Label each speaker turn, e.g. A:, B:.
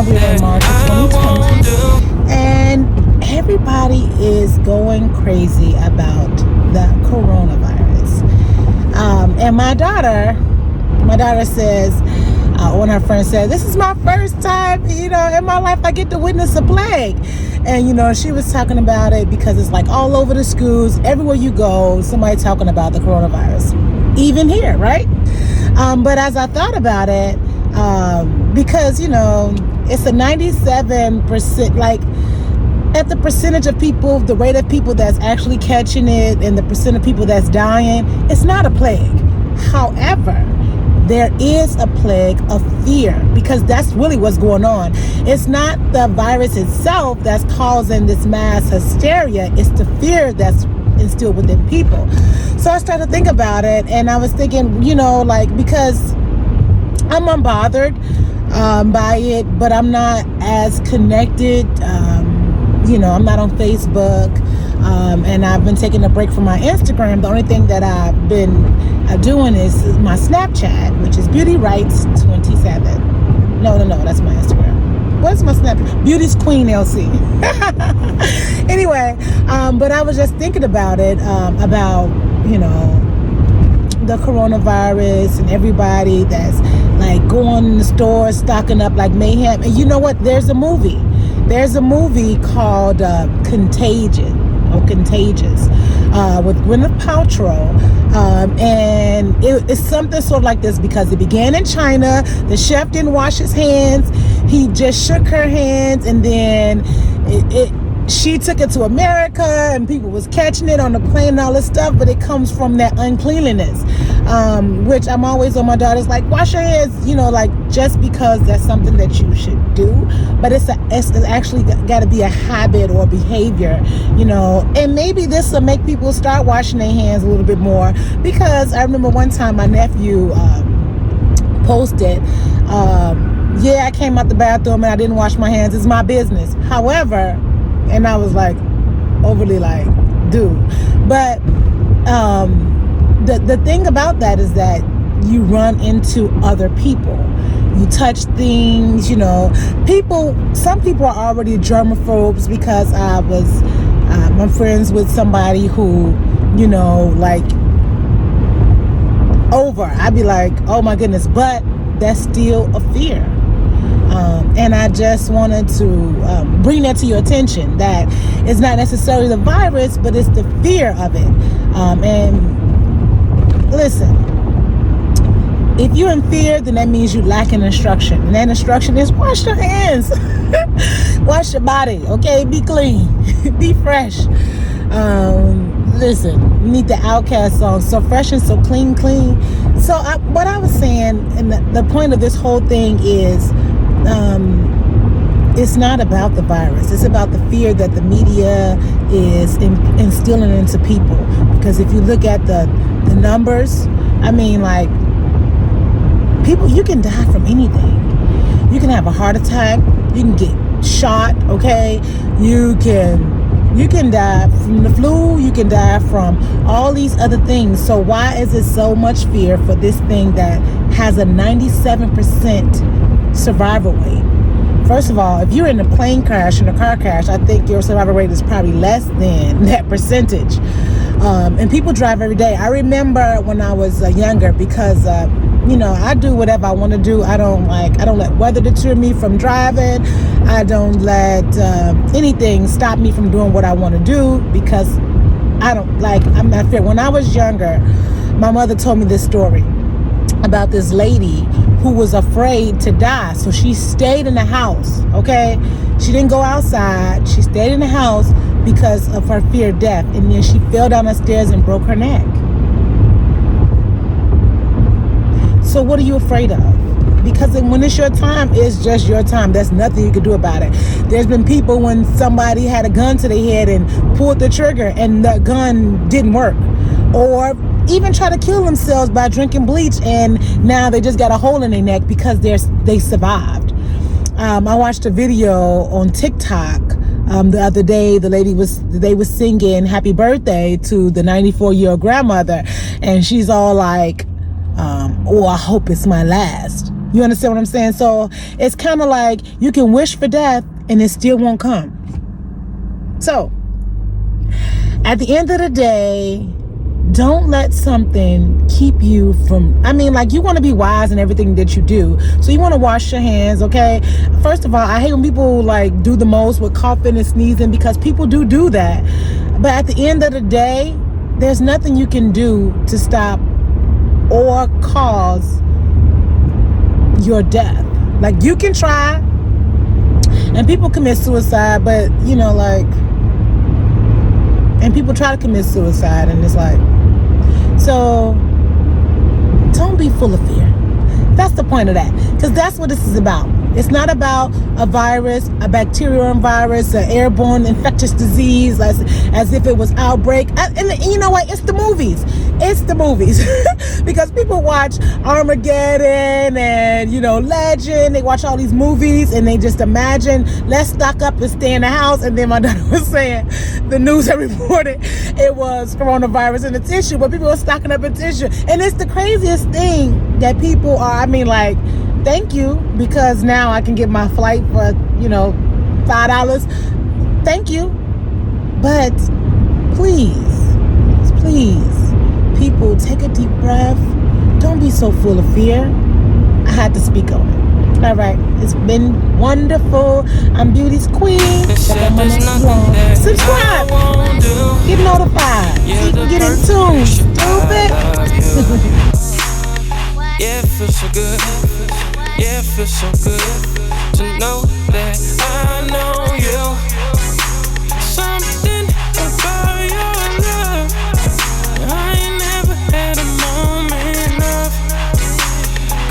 A: now we're in March of 2020, and everybody is going crazy about the coronavirus. And my daughter says, one of her friends said, "This is my first time, in my life I get to witness a plague." And, she was talking about it because it's like all over the schools, everywhere you go, somebody talking about the coronavirus, even here, right? But as I thought about it, because, it's a 97%, like, at the percentage of people, the rate of people that's actually catching it and the percent of people that's dying, it's not a plague. However, there is a plague of fear, because that's really what's going on. It's not the virus itself that's causing this mass hysteria. It's the fear that's instilled within people. So I started to think about it, and I was thinking, because I'm unbothered by it, but I'm not as connected. I'm not on Facebook, and I've been taking a break from my Instagram. The only thing that I've been doing is my Snapchat, which is Beauty Rights 27. No, that's my Instagram. What's my Snapchat? Beauty's Queen LC. Anyway, but I was just thinking about it, about, the coronavirus and everybody that's like going in the store, stocking up like mayhem. And you know what? There's a movie called Contagious with Gwyneth Paltrow, and it's something sort of like this, because it began in China. The chef didn't wash his hands. He just shook her hands, and then she took it to America, and people was catching it on the plane and all this stuff, but it comes from that uncleanliness, which I'm always on my daughter's like, wash your hands, just because that's something that you should do, but it's actually got to be a habit or behavior, and maybe this will make people start washing their hands a little bit more, because I remember one time my nephew posted, I came out the bathroom and I didn't wash my hands, it's my business. However, and I was like, overly like, dude. But the thing about that is that you run into other people. You touch things, some people are already germaphobes, because I'm friends with somebody who, I'd be like, oh my goodness, but that's still a fear. And I just wanted to bring that to your attention, that it's not necessarily the virus, but it's the fear of it. And listen, if you're in fear, then that means you lack an instruction. And that instruction is wash your hands, wash your body, okay? Be clean, be fresh. Listen, you need the Outkast song, so fresh and so clean. So what I was saying, and the point of this whole thing is, it's not about the virus. It's about the fear that the media is instilling into people. Because if you look at the numbers, people, you can die from anything. You can have a heart attack. You can get shot. Okay, you can die from the flu. You can die from all these other things. So why is it so much fear for this thing that has a 97% survival rate? First of all, if you're in a plane crash, in a car crash, I think your survival rate is probably less than that percentage. And people drive every day. I remember when I was younger, because I do whatever I want to do. I don't let weather deter me from driving. I don't let anything stop me from doing what I want to do, because I'm not fair. When I was younger, my mother told me this story about this lady who was afraid to die. So she stayed in the house, okay? She didn't go outside. She stayed in the house because of her fear of death. And then she fell down the stairs and broke her neck. So what are you afraid of? Because when it's your time, it's just your time. There's nothing you can do about it. There's been people when somebody had a gun to their head and pulled the trigger and the gun didn't work. Or even try to kill themselves by drinking bleach, and now they just got a hole in their neck because they survived. I watched a video on TikTok the other day. They was singing happy birthday to the 94-year-old grandmother, and she's all like, oh, I hope it's my last. You understand what I'm saying? So it's kind of like you can wish for death and it still won't come. So at the end of the day, don't let something keep you from, like, you want to be wise in everything that you do. So you want to wash your hands, okay? First of all, I hate when people like do the most with coughing and sneezing, because people do that. But at the end of the day, there's nothing you can do to stop or cause your death. Like, you can try, and people commit suicide, but and people try to commit suicide, and it's like, so don't be full of fear. That's the point of that, because that's what this is about. It's not about a virus, a bacterial virus, an airborne infectious disease, as if it was outbreak. And you know what? It's the movies. It's the movies. Because people watch Armageddon and, Legend. They watch all these movies and they just imagine, let's stock up and stay in the house. And then my daughter was saying, the news had reported it was coronavirus in the tissue, but people are stocking up in tissue. And it's the craziest thing that people are, thank you, because now I can get my flight for, $5. Thank you. But please, people, take a deep breath. Don't be so full of fear. I had to speak on it. All right. It's been wonderful. I'm Beauty's Queen. Check out my next vlog. Subscribe. Get notified. So you can get in tune. Stupid.
B: Yeah, it feels so good. Yeah, it feels so good. Tonight